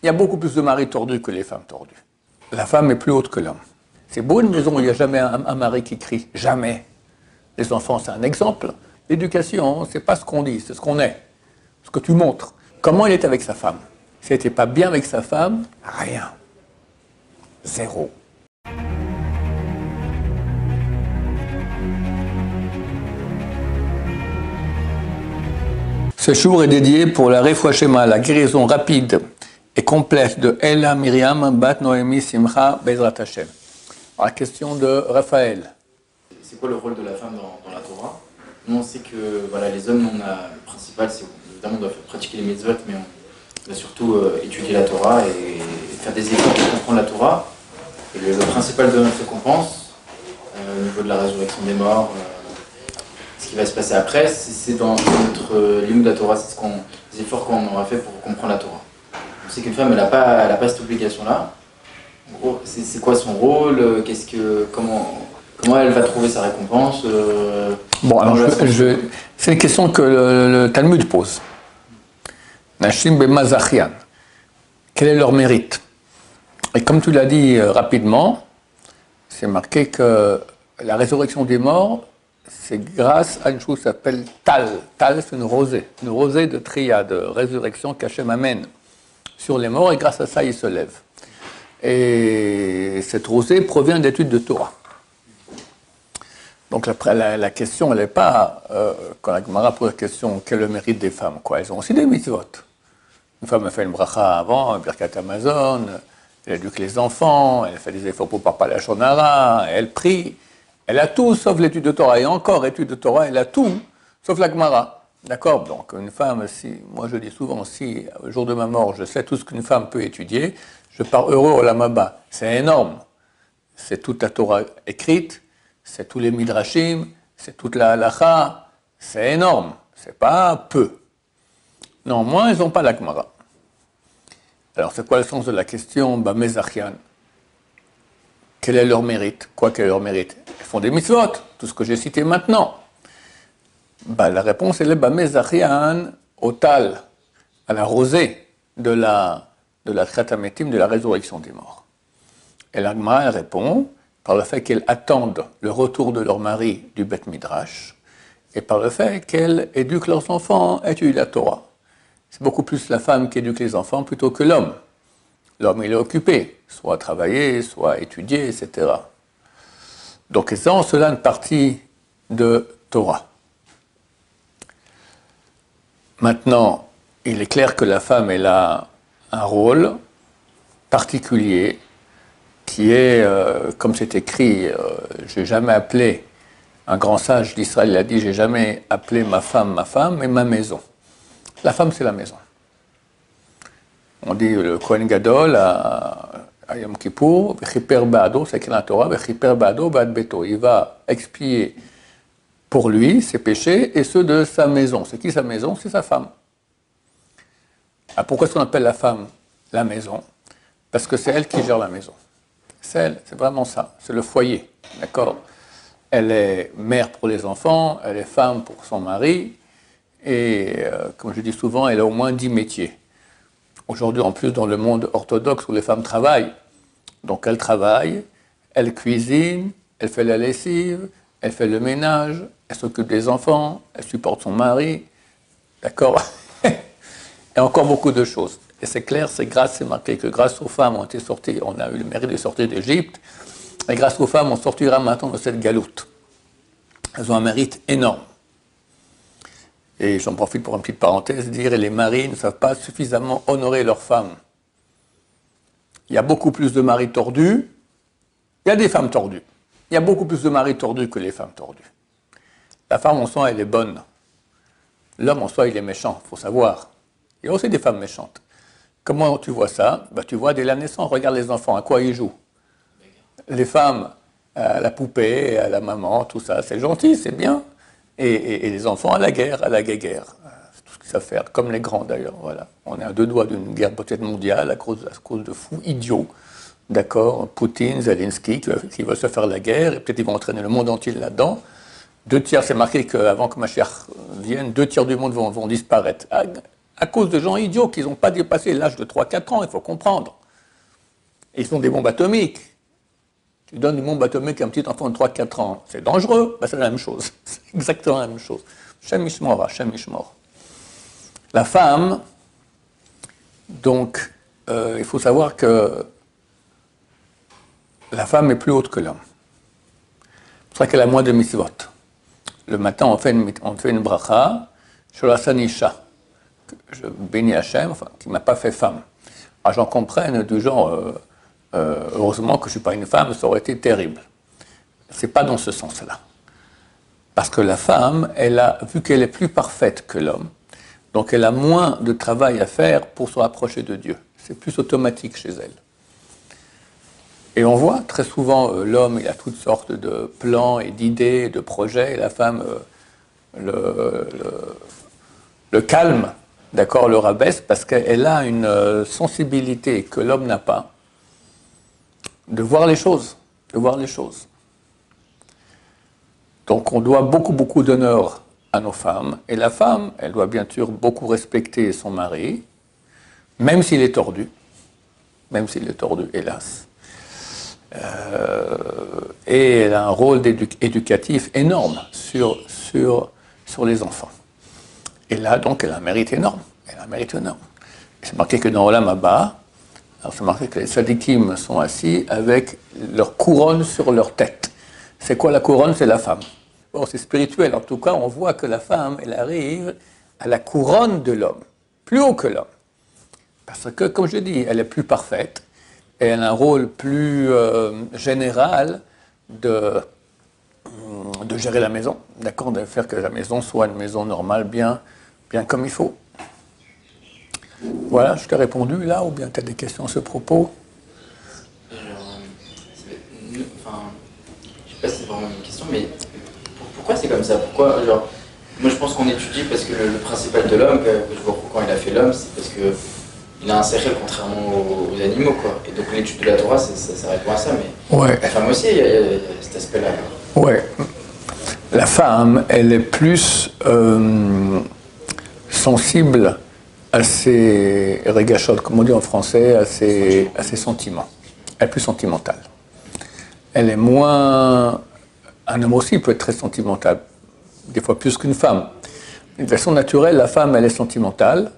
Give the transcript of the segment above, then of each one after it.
Il y a beaucoup plus de maris tordus que les femmes tordues. La femme est plus haute que l'homme. C'est beau une maison où il n'y a jamais un mari qui crie. Jamais. Les enfants, c'est un exemple. L'éducation, c'est pas ce qu'on dit, c'est ce qu'on est. Ce que tu montres. Comment il est avec sa femme? S'il n'était pas bien avec sa femme, rien. Zéro. Ce jour est dédié pour la Refoua Shema, la guérison rapide et complète de Ella Miriam Bat Noémie Simcha Bezrat Hashem. La question de Raphaël. C'est quoi le rôle de la femme dans la Torah? Nous on sait que voilà, les hommes, le principal, c'est évidemment on doit pratiquer les mitzvot, mais on doit surtout étudier la Torah et faire des efforts pour comprendre la Torah. Et le principal de notre récompense, au niveau de la résurrection des morts, ce qui va se passer après, c'est dans notre ligne de la Torah, c'est les efforts qu'on aura fait pour comprendre la Torah. On sait qu'une femme, elle n'a pas cette obligation-là. En gros, c'est quoi son rôle? Comment elle va trouver sa récompense? Bon, alors c'est une question que le Talmud pose. Nashim bemazachian. Quel est leur mérite? Et comme tu l'as dit rapidement, c'est marqué que la résurrection des morts, c'est grâce à une chose qui s'appelle Tal. Tal, c'est une rosée de tria, de résurrection qu'Hachem amène sur les morts, et grâce à ça, ils se lèvent. Et cette rosée provient d'études de Torah. Donc la question, elle n'est pas, quand la Gemara pose la question, quel est le mérite des femmes, quoi. Elles ont aussi des mitzvot. Une femme a fait une bracha avant, un birkat Amazon, elle éduque les enfants, elle fait des efforts pour ne pas la shonara, elle prie. Elle a tout sauf l'étude de Torah. Et encore, étude de Torah, elle a tout sauf la Gemara. D'accord? Donc, une femme, moi je dis souvent, si au jour de ma mort, je sais tout ce qu'une femme peut étudier, je pars heureux au Olam Haba. C'est énorme. C'est toute la Torah écrite, c'est tous les Midrashim, c'est toute la Halacha. C'est énorme. C'est pas peu. Non, moi, elles n'ont pas la Gemara. Alors, c'est quoi le sens de la question? Mezachian. Quel est leur mérite? Quel est leur mérite? Elles font des mitzvot, tout ce que j'ai cité maintenant. La réponse est le Mezachian au Tal, à la rosée de la Tratametim, de la résurrection des morts. Et la Gemara, elle répond par le fait qu'elles attendent le retour de leur mari du Beth Midrash et par le fait qu'elles éduquent leurs enfants, étudient la Torah. C'est beaucoup plus la femme qui éduque les enfants plutôt que l'homme. L'homme, il est occupé, soit à travailler, soit à étudier, etc. Donc, c'est en cela une partie de Torah. Maintenant, il est clair que la femme, elle a un rôle particulier qui est, comme c'est écrit, je n'ai jamais appelé, un grand sage d'Israël il a dit, j'ai jamais appelé ma femme, mais ma maison. La femme, c'est la maison. On dit le Kohen Gadol à Yom Kippour, V'chiper ba'ado, c'est écrit dans la Torah, V'chiper ba'ado ba'ad beto. Il va expier pour lui ses péchés et ceux de sa maison. C'est qui sa maison? C'est sa femme. Alors pourquoi est-ce qu'on appelle la femme la maison? Parce que c'est elle qui gère la maison. C'est elle, c'est vraiment ça. C'est le foyer, d'accord? Elle est mère pour les enfants, elle est femme pour son mari, et comme je dis souvent, elle a au moins 10 métiers. Aujourd'hui, en plus, dans le monde orthodoxe où les femmes travaillent, donc elle travaille, elle cuisine, elle fait la lessive, elle fait le ménage, elle s'occupe des enfants, elle supporte son mari, d'accord? Et encore beaucoup de choses. Et c'est clair, c'est marqué que grâce aux femmes, on a eu le mérite de sortir d'Égypte, et grâce aux femmes, on sortira maintenant de cette galoute. Elles ont un mérite énorme. Et j'en profite pour une petite parenthèse, dire que les maris ne savent pas suffisamment honorer leurs femmes. Il y a beaucoup plus de maris tordus, il y a des femmes tordues. Il y a beaucoup plus de maris tordus que les femmes tordues. La femme en soi, elle est bonne. L'homme en soi, il est méchant, il faut savoir. Il y a aussi des femmes méchantes. Comment tu vois ça? Tu vois dès la naissance, regarde les enfants, à quoi ils jouent. Les femmes, à la poupée, à la maman, tout ça, c'est gentil, c'est bien. Et les enfants à la guerre, c'est tout ce qu'ils savent faire, comme les grands d'ailleurs, voilà. On est à 2 doigts d'une guerre peut-être mondiale à cause de fous idiots, d'accord, Poutine, Zelensky, qui veulent se faire la guerre, et peut-être ils vont entraîner le monde entier là-dedans. 2 tiers, c'est marqué qu'avant que Mashiach vienne, 2 tiers du monde vont disparaître. à cause de gens idiots qui n'ont pas dépassé l'âge de 3-4 ans, il faut comprendre. Et ils ont des bombes atomiques. Tu donnes une bombe atomique à un petit enfant de 3-4 ans, c'est dangereux, ben c'est la même chose. C'est exactement la même chose. Shem Mishmor, Hashem Mishmor. La femme, donc, il faut savoir que la femme est plus haute que l'homme. C'est pour ça qu'elle a moins de mitzvot. Le matin, on fait une bracha, Sholasanisha, je bénis Hachem, enfin, qui ne m'a pas fait femme. Alors j'en comprenne du genre, heureusement que je ne suis pas une femme, ça aurait été terrible. Ce n'est pas dans ce sens-là. Parce que la femme, vu qu'elle est plus parfaite que l'homme, donc elle a moins de travail à faire pour se rapprocher de Dieu. C'est plus automatique chez elle. Et on voit très souvent l'homme, il a toutes sortes de plans et d'idées, de projets, et la femme le calme, d'accord, le rabaisse, parce qu'elle a une sensibilité que l'homme n'a pas, de voir les choses, Donc on doit beaucoup d'honneur à nos femmes, et la femme, elle doit bien sûr beaucoup respecter son mari, même s'il est tordu, hélas. Et elle a un rôle éducatif énorme sur les enfants. Et là, donc, elle a un mérite énorme. C'est marqué que dans Olam Haba, c'est marqué que les sadikim sont assis avec leur couronne sur leur tête. C'est quoi la couronne? C'est la femme. Bon, c'est spirituel. En tout cas, on voit que la femme, elle arrive à la couronne de l'homme, plus haut que l'homme. Parce que, comme je dis, elle est plus parfaite. Et elle a un rôle plus général de gérer la maison, d'accord, de faire que la maison soit une maison normale, bien comme il faut. Voilà, je t'ai répondu là, ou bien tu as des questions à ce propos? Je ne sais pas si c'est vraiment une question, mais pourquoi c'est comme ça? Pourquoi, moi je pense qu'on étudie parce que le principal de l'homme, que je vois quand il a fait l'homme, c'est parce que il a un sérieux contrairement aux animaux, quoi. Et donc l'étude de la Torah, ça répond à ça, mais ouais. La femme aussi, il y a cet aspect-là. Ouais. La femme, elle est plus sensible à ses régachot, comme on dit en français, à ses sentiments. Elle est plus sentimentale. Elle est moins... Un homme aussi peut être très sentimental, des fois plus qu'une femme. De façon naturelle, la femme, elle est sentimentale,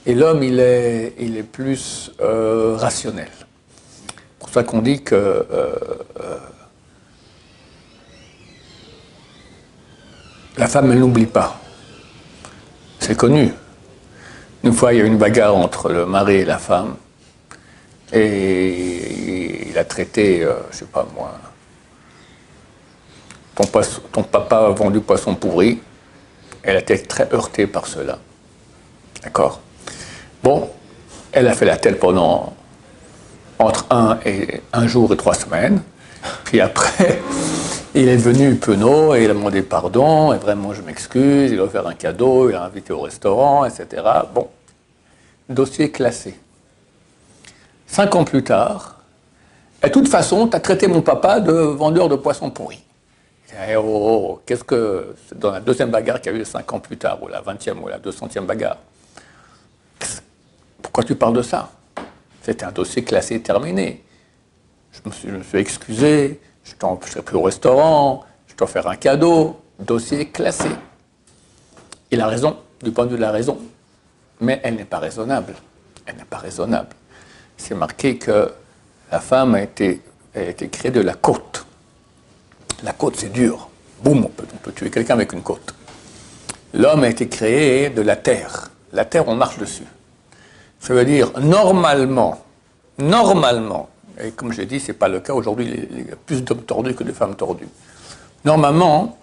et l'homme, il est plus rationnel. C'est pour ça qu'on dit que la femme, elle n'oublie pas. C'est connu. Une fois, il y a eu une bagarre entre le mari et la femme, et il a traité, je sais pas moi, ton papa a vendu poisson pourri. Elle a été très heurtée par cela. D'accord? Bon, elle a fait la tête pendant entre un jour et 3 semaines. Puis après, il est venu penaud et il a demandé pardon. Et vraiment, je m'excuse. Il a offert un cadeau, il a invité au restaurant, etc. Bon, dossier classé. 5 ans plus tard, et de toute façon, tu as traité mon papa de vendeur de poissons pourris. Qu'est-ce que... C'est dans la deuxième bagarre qu'il y a eu 5 ans plus tard, ou la 20e, ou la 200e bagarre. Pourquoi tu parles de ça? C'était un dossier classé terminé. Je me suis excusé, je serai plus au restaurant, je t'ai offert un cadeau, dossier classé. Il a raison, du point de vue de la raison, mais elle n'est pas raisonnable. C'est marqué que la femme a été créée de la côte. La côte, c'est dur. Boum, on peut tuer quelqu'un avec une côte. L'homme a été créé de la terre. La terre, on marche dessus. Ça veut dire, normalement, et comme je l'ai dit, ce n'est pas le cas aujourd'hui, il y a plus d'hommes tordus que de femmes tordues. Normalement,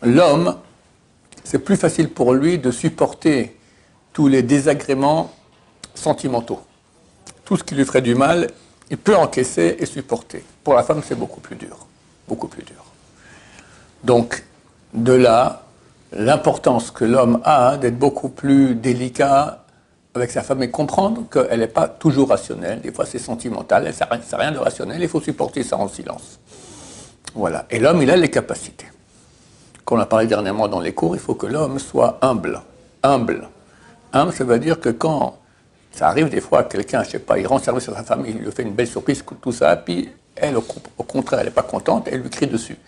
l'homme, c'est plus facile pour lui de supporter tous les désagréments sentimentaux. Tout ce qui lui ferait du mal, il peut encaisser et supporter. Pour la femme, c'est beaucoup plus dur. Donc, de là, l'importance que l'homme a d'être beaucoup plus délicat avec sa femme et comprendre qu'elle n'est pas toujours rationnelle. Des fois, c'est sentimental, ça n'a rien de rationnel, il faut supporter ça en silence. Voilà. Et l'homme, il a les capacités. Comme on a parlé dernièrement dans les cours, il faut que l'homme soit humble. Humble, ça veut dire que quand ça arrive des fois, quelqu'un, je sais pas, il rend service à sa femme, il lui fait une belle surprise, tout ça, puis elle, au contraire, elle n'est pas contente, elle lui crie dessus.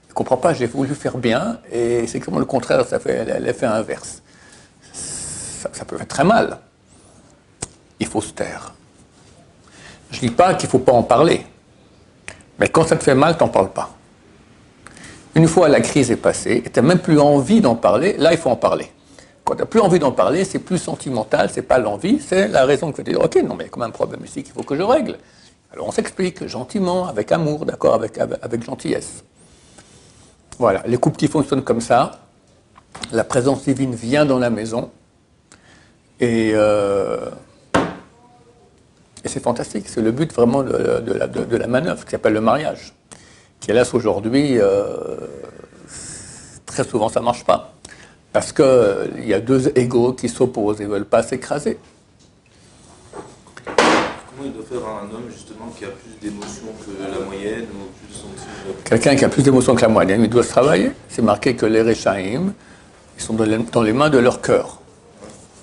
Elle ne comprend pas, j'ai voulu faire bien, et c'est comme le contraire, ça fait l'effet inverse. Ça peut faire très mal. Il faut se taire. Je ne dis pas qu'il ne faut pas en parler, mais quand ça te fait mal, tu n'en parles pas. Une fois la crise est passée, et tu n'as même plus envie d'en parler, là, il faut en parler. Quand tu n'as plus envie d'en parler, c'est plus sentimental, c'est pas l'envie, c'est la raison que tu dis, ok, non, mais il y a quand même un problème ici qu'il faut que je règle. Alors on s'explique gentiment, avec amour, d'accord, avec gentillesse. Voilà, les couples qui fonctionnent comme ça, la présence divine vient dans la maison, et c'est fantastique, c'est le but vraiment de la manœuvre, qui s'appelle le mariage. Qui hélas aujourd'hui, très souvent ça ne marche pas. Parce qu'il y a deux égos qui s'opposent et ne veulent pas s'écraser. Comment il doit faire un homme justement qui a plus d'émotions que la moyenne ou plus de sentiments? Quelqu'un qui a plus d'émotions que la moyenne, il doit se travailler. C'est marqué que les Réchaïm, ils sont dans les mains de leur cœur,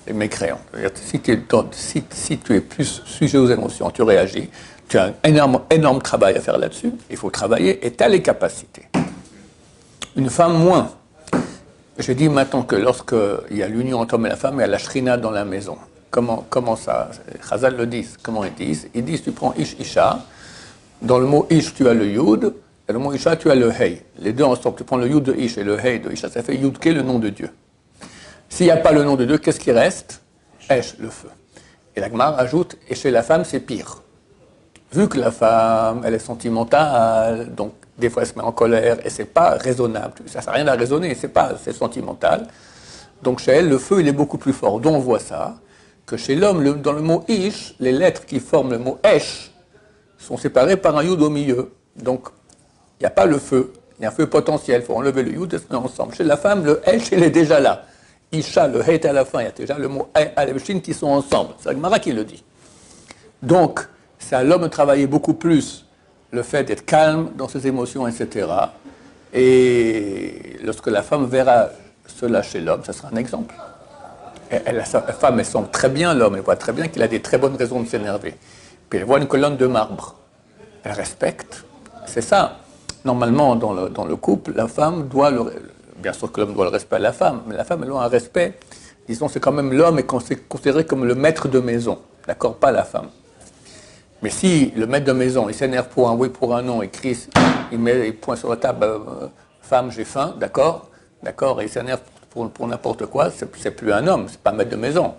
les mécréants. Si tu es plus sujet aux émotions, tu réagis, tu as un énorme travail à faire là-dessus, il faut travailler et tu as les capacités. Une femme, moins. Je dis maintenant que lorsqu'il y a l'union entre l'homme et la femme, il y a la shrina dans la maison. Comment ça? Chazal le disent. Comment ils disent? Ils disent tu prends ish, isha. Dans le mot ish, tu as le yud. Et le mot isha, tu as le hey. Les deux ensemble, tu prends le yud de ish et le hey de isha. Ça fait yud ke, le nom de Dieu. S'il n'y a pas le nom de Dieu, qu'est-ce qui reste? Esh, le feu. Et la Gemara ajoute, et chez la femme, c'est pire. Vu que la femme, elle est sentimentale, donc des fois elle se met en colère, et c'est pas raisonnable, ça ne sert à rien à raisonner, c'est sentimental. Donc chez elle, le feu, il est beaucoup plus fort. Donc on voit ça, que chez l'homme, dans le mot ish, les lettres qui forment le mot esh sont séparées par un yud au milieu. Donc il n'y a pas le feu, il y a un feu potentiel, il faut enlever le yud et se mettre ensemble. Chez la femme, le esh, il est déjà là. Isha, le het à la fin, il y a déjà le mot alevshin qui sont ensemble. C'est la Gemara qui le dit. Donc, c'est à l'homme de travailler beaucoup plus le fait d'être calme dans ses émotions, etc. Et lorsque la femme verra cela chez l'homme, ça sera un exemple. La femme, elle sent très bien l'homme, elle voit très bien qu'il a des très bonnes raisons de s'énerver. Puis elle voit une colonne de marbre. Elle respecte. C'est ça. Normalement, dans le couple, la femme doit bien sûr que l'homme doit le respect à la femme, mais la femme, elle doit un respect. Disons, c'est quand même l'homme est considéré comme le maître de maison, d'accord, pas la femme. Mais si le maître de maison, il s'énerve pour un oui, pour un non, il crie, il pointe sur la table, femme, j'ai faim, d'accord, et il s'énerve pour n'importe quoi, c'est plus un homme, c'est pas un maître de maison,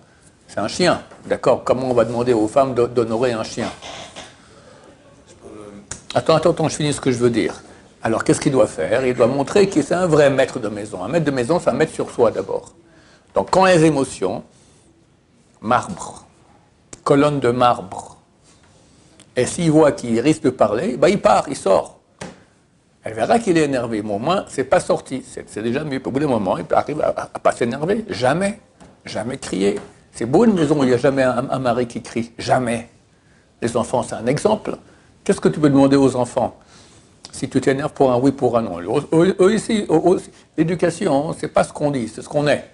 c'est un chien, d'accord. Comment on va demander aux femmes d'honorer un chien? Attends, je finis ce que je veux dire. Alors, qu'est-ce qu'il doit faire? Il doit montrer que c'est un vrai maître de maison. Un maître de maison, c'est un maître sur soi d'abord. Donc, quand les émotions, marbre, colonne de marbre, et s'il voit qu'il risque de parler, ben il part, il sort. Elle verra qu'il est énervé. Mais au moins, c'est pas sorti. C'est déjà mieux. Au bout d'un moment, il arrive à pas s'énerver. Jamais crier. C'est beau une maison où il n'y a jamais un mari qui crie. Jamais. Les enfants, c'est un exemple. Qu'est-ce que tu peux demander aux enfants? Si tu t'énerves pour un oui, pour un non. Ici, l'éducation, c'est pas ce qu'on dit, c'est ce qu'on est,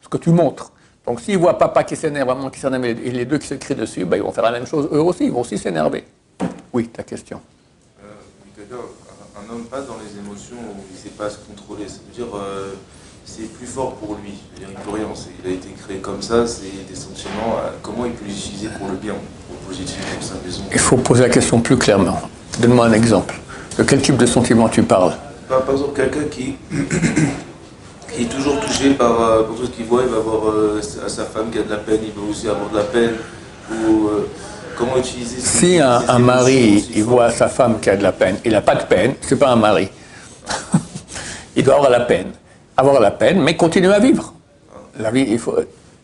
ce que tu montres. Donc s'ils voient papa qui s'énerve, maman qui s'énerve, et les deux qui se crient dessus, ben, ils vont faire la même chose, eux aussi, ils vont aussi s'énerver. Oui, ta question. Un homme passe dans les émotions où il ne sait pas se contrôler. Ça veut dire c'est plus fort pour lui. Il ne peut rien. Il a été créé comme ça, c'est des sentiments. Comment il peut les utiliser pour le bien, pour le positif, pour sa maison? Il faut poser la question plus clairement. Donne-moi un exemple. De quel type de sentiment tu parles? Par exemple, quelqu'un qui est toujours touché par tout ce qu'il voit, il va voir sa femme qui a de la peine, il va aussi avoir de la peine. Ou, comment utiliser si un mari il voit sa femme qui a de la peine, il n'a pas de peine, c'est pas un mari. Il doit avoir la peine, mais continuer à vivre. La vie, il faut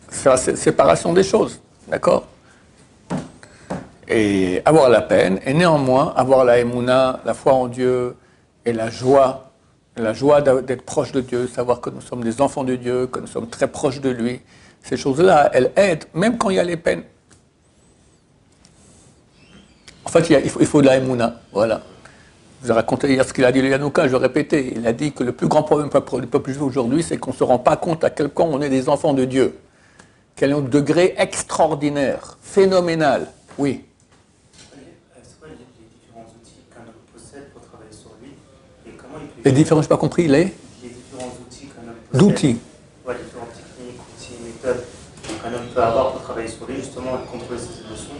faire la séparation des choses, d'accord? Et avoir la peine, et néanmoins avoir la émouna, la foi en Dieu, et la joie d'être proche de Dieu, savoir que nous sommes des enfants de Dieu, que nous sommes très proches de lui. Ces choses-là, elles aident, même quand il y a les peines. En fait, il faut de la émouna, voilà. Je vous ai raconté hier ce qu'il a dit le Yanouka, je vais répéter. Il a dit que le plus grand problème pour le peuple juif aujourd'hui, c'est qu'on ne se rend pas compte à quel point on est des enfants de Dieu. qui est un degré extraordinaire, phénoménal. Oui. C'est quoi les différents outils qu'un homme possède pour travailler sur lui et comment il peut... Les différents, je n'ai pas compris, Les différents outils qu'un homme possède. D'outils. Ouais, différentes techniques, outils, méthodes qu'un homme peut avoir pour travailler sur lui, justement, et contrôler ses émotions.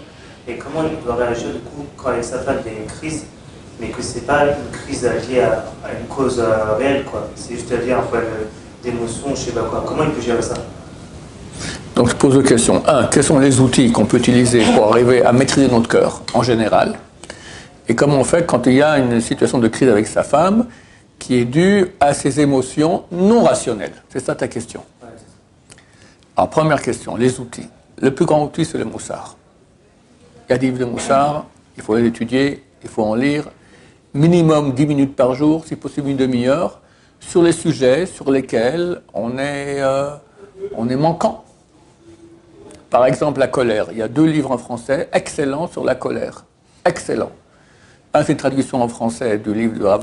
Et comment il doit réagir, du coup, quand avec sa femme, il y a une crise, mais que c'est pas une crise liée à une cause réelle, quoi. C'est juste lié à un problème d'émotion, je sais pas quoi. Comment il peut gérer ça? Donc je pose deux questions. Un, quels sont les outils qu'on peut utiliser pour arriver à maîtriser notre cœur en général? Et comment on fait quand il y a une situation de crise avec sa femme qui est due à ses émotions non rationnelles? C'est ça ta question. Alors première question, les outils. Le plus grand outil, c'est le moussard. Il y a des livres de moussard, il faut les étudier, il faut en lire. Minimum 10 minutes par jour, si possible une demi-heure, sur les sujets sur lesquels on est manquant. Par exemple, la colère. Il y a 2 livres en français excellents sur la colère. Excellents. Un, c'est une traduction en français du livre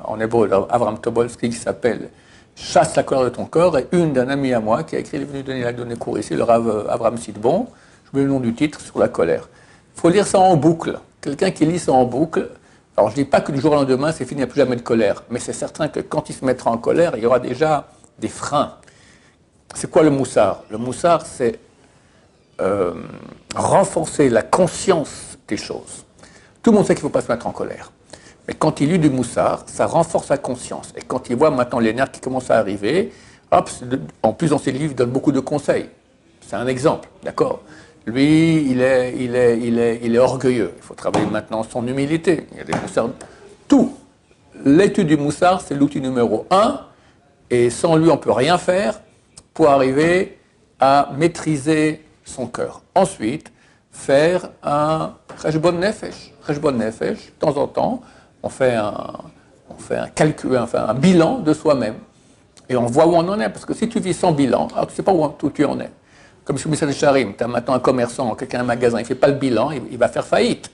en hébreu d'Avraham Tobolski qui s'appelle « Chasse la colère de ton corps » et une d'un ami à moi qui a écrit, il est venu donner cours ici, le Rav Avraham Sidbon, je mets le nom du titre, sur la colère. Il faut lire ça en boucle. Quelqu'un qui lit ça en boucle, alors je ne dis pas que du jour au lendemain, c'est fini, il n'y a plus jamais de colère, mais c'est certain que quand il se mettra en colère, il y aura déjà des freins. C'est quoi le moussard? Le moussard, c'est renforcer la conscience des choses. Tout le monde sait qu'il ne faut pas se mettre en colère. Mais quand il lit du moussard, ça renforce la conscience. Et quand il voit maintenant les nerfs qui commencent à arriver, hop, en plus dans ses livres, il donne beaucoup de conseils. C'est un exemple, d'accord? Lui, il est orgueilleux. Il faut travailler maintenant son humilité. Il y a des moussards. Tout. L'étude du moussard, c'est l'outil numéro 1. Et sans lui, on ne peut rien faire pour arriver à maîtriser son cœur. Ensuite, faire un cheshbon nefesh. Cheshbon nefesh, de temps en temps, on fait un calcul, enfin un bilan de soi-même. Et on voit où on en est. Parce que si tu vis sans bilan, alors tu ne sais pas où tu en es. Comme sur Missal Charim, tu as maintenant un commerçant, quelqu'un a un magasin, il ne fait pas le bilan, il va faire faillite.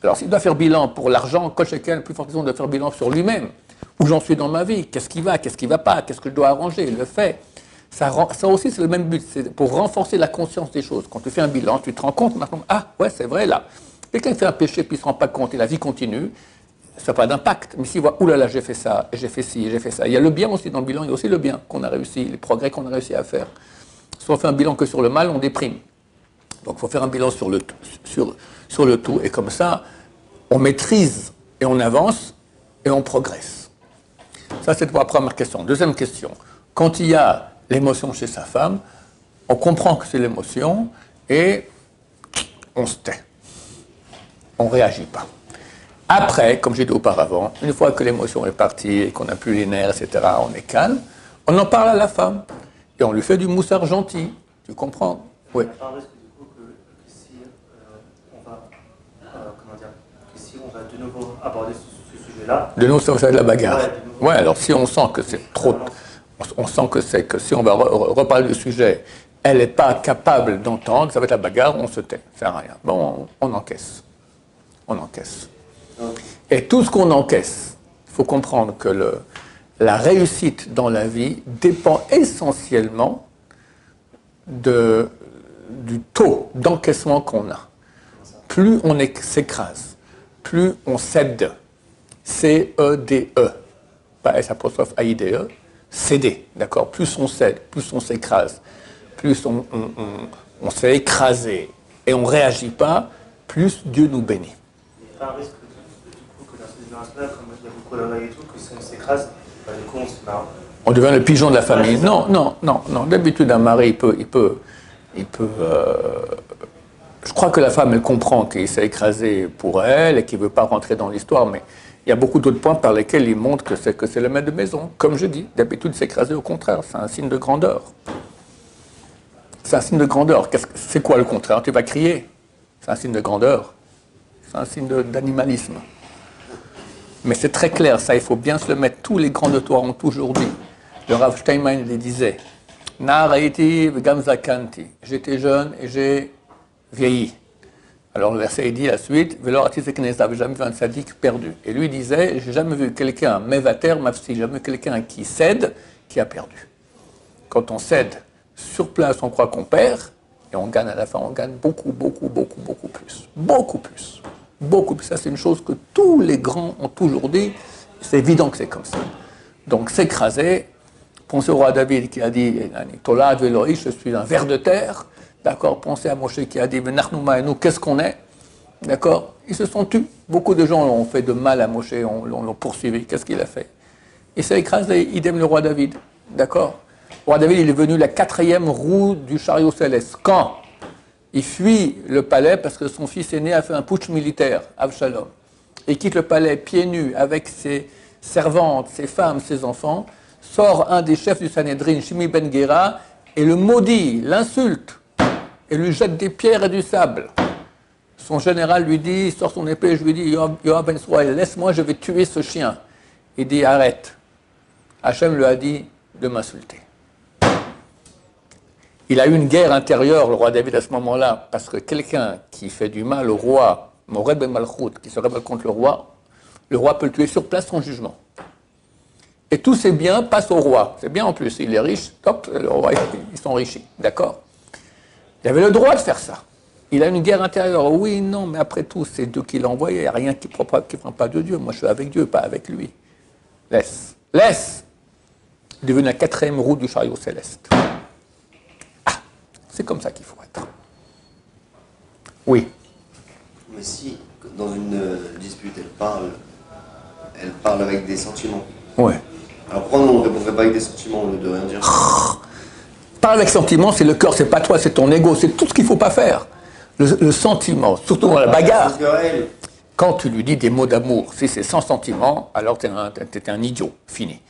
Alors s'il doit faire bilan pour l'argent, coach quelqu'un, plus forte raison de faire bilan sur lui-même. Où j'en suis dans ma vie, qu'est-ce qui va, qu'est-ce qui ne va pas, qu'est-ce que je dois arranger, il le fait. Ça aussi, c'est le même but, c'est pour renforcer la conscience des choses. Quand tu fais un bilan, tu te rends compte maintenant, ah ouais, c'est vrai là. Quelqu'un qui fait un péché puis il ne se rend pas compte et la vie continue, ça n'a pas d'impact. Mais s'il voit, oulala, j'ai fait ça, et j'ai fait ci, et j'ai fait ça. Il y a le bien aussi dans le bilan, il y a aussi le bien qu'on a réussi, les progrès qu'on a réussi à faire. Si on fait un bilan que sur le mal, on déprime. Donc il faut faire un bilan sur le tout, et comme ça, on maîtrise et on avance et on progresse. Ça, c'est pour la première question. Deuxième question, quand il y a l'émotion chez sa femme, on comprend que c'est l'émotion et on se tait. On ne réagit pas. Après, comme j'ai dit auparavant, une fois que l'émotion est partie et qu'on n'a plus les nerfs, etc., on est calme, on en parle à la femme. Et on lui fait du moussard gentil. Tu comprends? Oui. Il y a pas un risque du coup que si on va, que si on va de nouveau aborder ce sujet-là. De nouveau, ça va être la bagarre. Ouais, alors si on sent que c'est trop. On sent que c'est que si on va reparler du sujet, elle n'est pas capable d'entendre, ça va être la bagarre, on se tait. Ça sert à rien. Bon, on encaisse. On encaisse. Okay. Et tout ce qu'on encaisse, il faut comprendre que la réussite dans la vie dépend essentiellement du taux d'encaissement qu'on a. Plus on s'écrase, plus on cède, C-E-D-E, pas S'-A-I-D-E, céder, d'accord? Plus on cède, plus on s'écrase, plus on se fait écraser et on ne réagit pas, plus Dieu nous bénit. Il n'y a pas un risque du coup que dans cette génération-là, comme il y a beaucoup de travail et tout, que si on s'écrase, du coup on se marre. On devient le pigeon de la famille. Non. D'habitude, un mari, je crois que la femme, elle comprend qu'il s'est écrasé pour elle et qu'il ne veut pas rentrer dans l'histoire, mais il y a beaucoup d'autres points par lesquels il montre que c'est le maître de maison. Comme je dis, d'habitude, s'écraser, au contraire, c'est un signe de grandeur. C'est un signe de grandeur. C'est quoi le contraire? Tu vas crier. C'est un signe de grandeur. C'est un signe d'animalisme. Mais c'est très clair, ça, il faut bien se le mettre. Tous les grands de Torah ont toujours dit. Le Rav Steinman il disait, Na'araiti v'gam zakanti. J'étais jeune et j'ai vieilli. Alors le verset il dit la suite, Velorati zeknesa, jamais vu un sadique perdu. Et lui disait, j'ai jamais vu quelqu'un, mevater mafsi, jamais vu quelqu'un qui cède, qui a perdu. Quand on cède Sur place, on croit qu'on perd, et on gagne à la fin, on gagne beaucoup, beaucoup, beaucoup, beaucoup plus. Beaucoup plus. Beaucoup plus. Ça, c'est une chose que tous les grands ont toujours dit. C'est évident que c'est comme ça. Donc, s'écraser. Pensez au roi David qui a dit Tola Adveloi, je suis un ver de terre. D'accord. Pensez à Moshe qui a dit Nachnouma et nous, qu'est-ce qu'on est. D'accord. Ils se sont tus. Beaucoup de gens ont fait de mal à Moshe, l'ont poursuivi. Qu'est-ce qu'il a fait? Il s'est écrasé. Idem le roi David. D'accord. Le roi David, il est venu la 4e roue du chariot céleste. Quand il fuit le palais parce que son fils aîné a fait un putsch militaire, Avshalom. Il quitte le palais pieds nus avec ses servantes, ses femmes, ses enfants. Sort un des chefs du Sanhédrin, Shimi Ben Gera, et le maudit, l'insulte, et lui jette des pierres et du sable. Son général lui dit, il sort son épée, je lui dis, Yoav Ben Sroel, laisse-moi, je vais tuer ce chien. Il dit, arrête. Hachem lui a dit de m'insulter. Il a eu une guerre intérieure, le roi David, à ce moment-là, parce que quelqu'un qui fait du mal au roi, Mored Ben Malchut, qui se rebelle contre le roi peut le tuer sur place sans jugement. Et tous ses biens passent au roi. C'est bien en plus, il est riche, top, le roi, ils sont enrichis, d'accord? Il avait le droit de faire ça. Il a une guerre intérieure, oui, non, mais après tout, c'est Dieu qui l'a envoyé, il n'y a rien qui ne prend pas de Dieu. Moi, je suis avec Dieu, pas avec lui. Laisse. Il est devenu la 4e roue du chariot céleste. Ah, c'est comme ça qu'il faut être. Oui. Mais si, dans une dispute, elle parle avec des sentiments. Ouais. Alors pourquoi on ne répondrait pas avec des sentiments au lieu de rien dire? Parle avec sentiment, c'est le cœur, c'est pas toi, c'est ton ego, c'est tout ce qu'il ne faut pas faire. Le sentiment, surtout dans la bagarre. Quand tu lui dis des mots d'amour, si c'est sans sentiment, alors tu es un idiot, fini.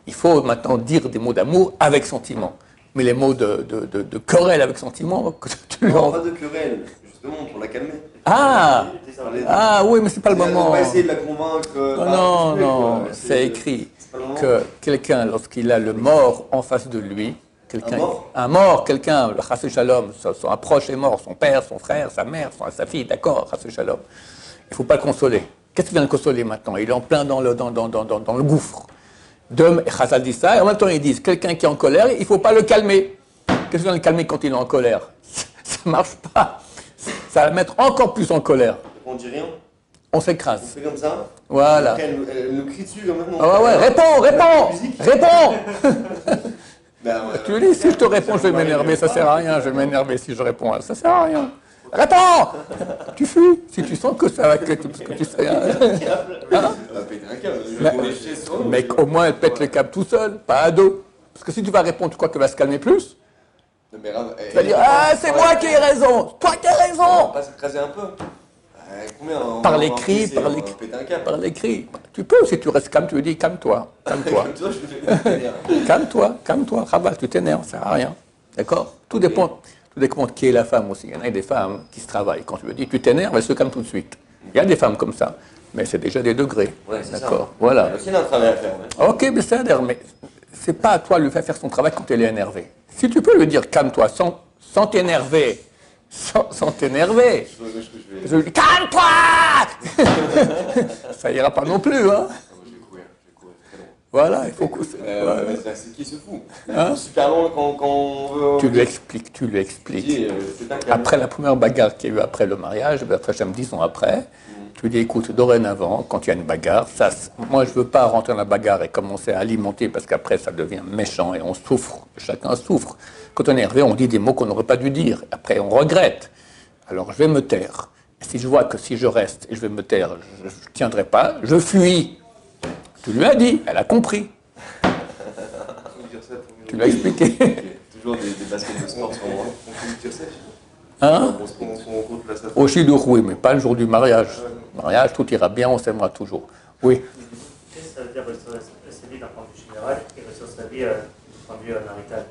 Il faut maintenant dire des mots d'amour avec sentiment. Mais les mots de querelle avec sentiment, non, pas de querelle, justement, pour la calmer. Ah oui, mais c'est pas le moment. On va essayer de la convaincre. Non, c'est écrit que quelqu'un, lorsqu'il a le mort en face de lui, quelqu'un, le Chassé Shalom, son proche est mort, son père, son frère, sa mère, sa fille, d'accord, Chassé Shalom. Il ne faut pas le consoler. Qu'est-ce qui vient le consoler maintenant? Il est en plein dans le gouffre. Chazal dit ça, et en même temps ils disent, quelqu'un qui est en colère, il ne faut pas le calmer. Qu'est-ce qui vient le calmer quand il est en colère? Ça ne marche pas. Ça va le mettre encore plus en colère. On dit rien. On s'écrase. On fait comme ça. Voilà. Après, elle nous crie dessus maintenant. Ah ouais, réponds. Ben ouais, Tu lui dis, si je te réponds, je vais m'énerver, ça sert à rien, je vais m'énerver si je réponds, ça sert à rien. Réponds. Tu fuis, si tu sens que ça va, parce que tu sais. Hein? Elle va péter un câble. Mais au moins, elle pète le câble tout seul, pas à deux. Parce que si tu vas répondre, tu crois qu'elle va se calmer plus? Non, mais tu vas dire, ah, c'est moi qui ai raison, toi qui as raison. On va pas s'écraser un peu. Combien par l'écrit. Tu peux, si tu restes calme, tu lui dis calme-toi. Calme-toi. Rabat, tu t'énerves, ça ne sert à rien. D'accord? Tout dépend de qui est la femme aussi. Il y en a des femmes qui se travaillent. Quand tu lui dis tu t'énerves, elle se calme tout de suite. Il y a des femmes comme ça. Mais c'est déjà des degrés. Ouais, c'est d'accord? Ça. Voilà. Il y a un travail à faire. Ouais. Ok, mais c'est pas à toi de lui faire son travail quand elle est énervée. Si tu peux lui dire calme-toi sans t'énerver. Sans t'énerver. Je lui dis calme-toi. Ça ira pas non plus, hein. Je vais courir. Voilà, il faut que. C'est qui se fout. Hein? Super long quand on veut. Tu lui expliques. Après la première bagarre qu'il y a eu après le mariage, après 10 ans après, tu lui dis écoute, dorénavant, quand il y a une bagarre, moi je veux pas rentrer dans la bagarre et commencer à alimenter parce qu'après ça devient méchant et on souffre, chacun souffre. Quand on est énervé, on dit des mots qu'on n'aurait pas dû dire. Après, on regrette. Alors, je vais me taire. Et si je vois que si je reste et je vais me taire, je ne tiendrai pas, je fuis. Tu lui as dit, elle a compris. Tu lui as expliqué. Toujours des baskets de sport, on peut dire ça. Hein? Au Chidour, oui, mais pas le jour du mariage. Le mariage, tout ira bien, on s'aimera toujours. Oui. Qu'est-ce que ça veut dire réussir sa vie d'un point de vue général et réussir sa vie d'un point de vue marital?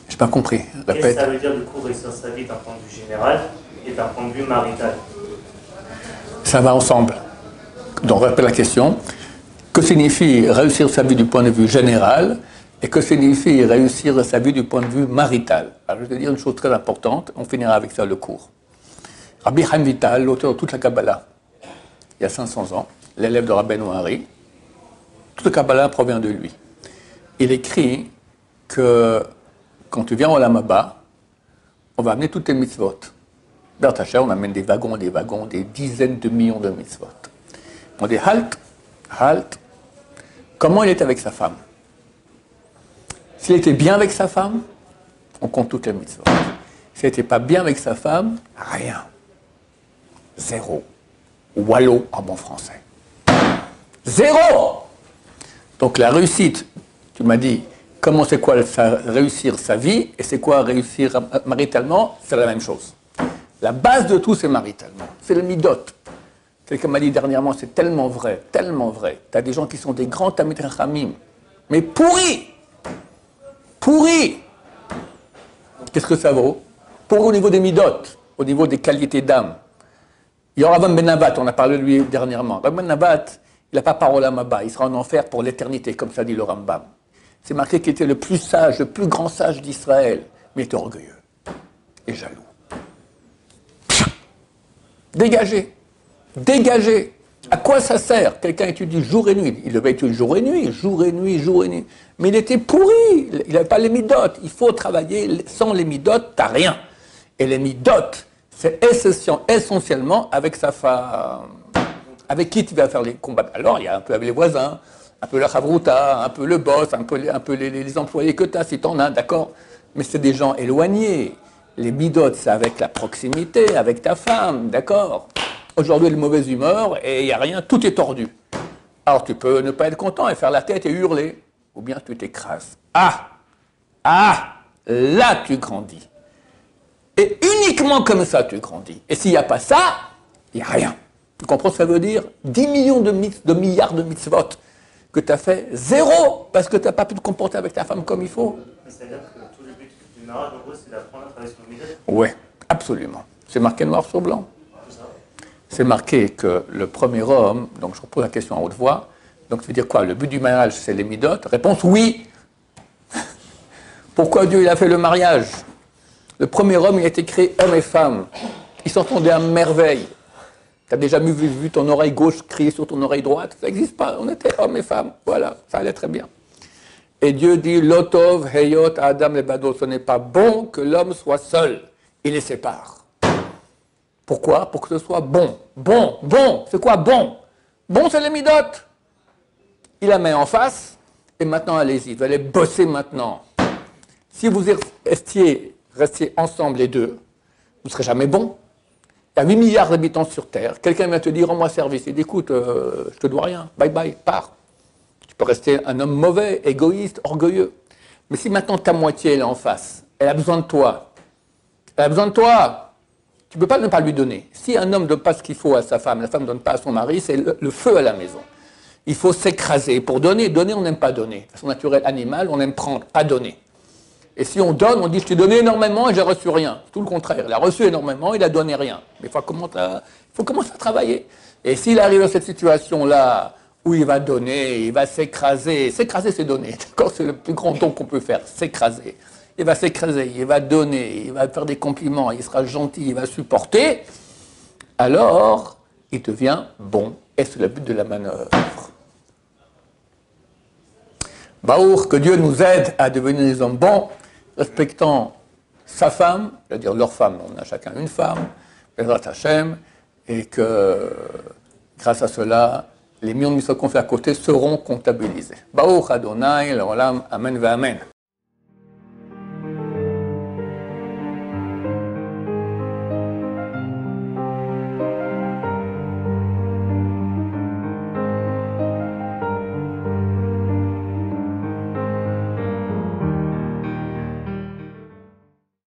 Je n'ai pas compris. Qu'est-ce que ça veut dire du coup réussir sa vie d'un point de vue général et d'un point de vue marital? Ça va ensemble. Donc, répète la question. Que signifie réussir sa vie du point de vue général et que signifie réussir sa vie du point de vue marital? Alors, je vais te dire une chose très importante. On finira avec ça le cours. Rabbi Chaim Vital, l'auteur de toute la Kabbalah, il y a 500 ans, l'élève de Rabbeinu Hari, toute la Kabbalah provient de lui. Il écrit que quand tu viens au Lamaba, on va amener toutes tes mitzvot. Bertacha, on amène des wagons, des dizaines de millions de mitzvot. On dit halt, halt. Comment il était avec sa femme? S'il était bien avec sa femme, on compte toutes les mitzvot. S'il n'était pas bien avec sa femme, rien. Zéro. Wallo en bon français. Zéro! Donc la réussite, tu m'as dit, comment c'est quoi réussir sa vie et c'est quoi réussir maritalement, c'est la même chose. La base de tout, c'est maritalement. C'est le midot. Quelqu'un m'a dit dernièrement, c'est tellement vrai, tellement vrai. Tu as des gens qui sont des grands Talmidei Chachamim, mais pourris! Pourris! Qu'est-ce que ça vaut? Pourris au niveau des midot, au niveau des qualités d'âme. Il y aura Rabban Ben Nabat, on a parlé de lui dernièrement. Rabban Ben Nabat, il n'a pas parole à Maba, il sera en enfer pour l'éternité, comme ça dit le Rambam. C'est marqué qu'il était le plus sage, le plus grand sage d'Israël, mais il était orgueilleux et jaloux. Dégagé, dégagé. À quoi ça sert? Quelqu'un étudie jour et nuit. Il devait étudier jour et nuit, jour et nuit, jour et nuit. Mais il était pourri, il n'avait pas les midotes. Il faut travailler, sans les midotes, t'as rien. Et les midotes, c'est essentiellement avec sa femme. Avec qui tu vas faire les combats? Alors, il y a un peu avec les voisins, un peu la chavruta, un peu le boss, un peu les employés que tu as, si tu en as, d'accord? Mais c'est des gens éloignés. Les midotes, c'est avec la proximité, avec ta femme, d'accord? Aujourd'hui, elle est de mauvaise humeur et il n'y a rien, tout est tordu. Alors, tu peux ne pas être content et faire la tête et hurler. Ou bien tu t'écrases. Ah! Ah! Là, tu grandis. Et uniquement comme ça, tu grandis. Et s'il n'y a pas ça, il n'y a rien. Tu comprends ce que ça veut dire? 10 millions de milliards de mitzvot que tu as fait, zéro, parce que tu n'as pas pu te comporter avec ta femme comme il faut. C'est-à-dire que tout le but du mariage, en gros, c'est d'apprendre à travailler sur le milieu. Oui, absolument. C'est marqué noir sur blanc. C'est marqué que le premier homme, donc je repose la question à haute voix, donc ça veut dire quoi? Le but du mariage, c'est les midotes? Réponse oui. Pourquoi Dieu il a fait le mariage? Le premier homme, il a été créé homme et femme. Ils s'entendaient à merveille. Tu as déjà vu ton oreille gauche crier sur ton oreille droite? Ça n'existe pas. On était hommes et femmes. Voilà, ça allait très bien. Et Dieu dit, Lotov, Heyot, Adam, Lebado, ce n'est pas bon que l'homme soit seul. Il les sépare. Pourquoi? Pour que ce soit bon. Bon, bon. C'est quoi bon? Bon, c'est les midotes. Il la met en face. Et maintenant, allez-y. Vous allez bosser maintenant. Si vous restiez ensemble les deux, vous ne serez jamais bon. Il y a 8 milliards d'habitants sur Terre. Quelqu'un vient te dire, rends-moi service. Il dit, écoute, je te dois rien. Bye bye, pars. Tu peux rester un homme mauvais, égoïste, orgueilleux. Mais si maintenant ta moitié elle est en face, elle a besoin de toi. Elle a besoin de toi. Tu ne peux pas ne pas lui donner. Si un homme ne donne pas ce qu'il faut à sa femme, la femme ne donne pas à son mari, c'est le feu à la maison. Il faut s'écraser. Pour donner, on n'aime pas donner. De façon naturelle animale, on aime prendre, pas donner. Et si on donne, on dit, je t'ai donné énormément et j'ai reçu rien. Tout le contraire. Il a reçu énormément, il a donné rien. Mais il faut commencer à travailler. Et s'il arrive dans cette situation-là, où il va donner, il va s'écraser. S'écraser, c'est donner. D'accord? C'est le plus grand don qu'on peut faire, s'écraser. Il va s'écraser, il va donner, il va faire des compliments, il sera gentil, il va supporter. Alors, il devient bon. Et c'est le but de la manœuvre. Baour, que Dieu nous aide à devenir des hommes bons, respectant sa femme, c'est-à-dire leur femme, on a chacun une femme, Bezrat Hashem, et que grâce à cela, les millions de mitzvot qu'on fait à côté seront comptabilisés. Baruch Adonai, l'olam, amen ve amen.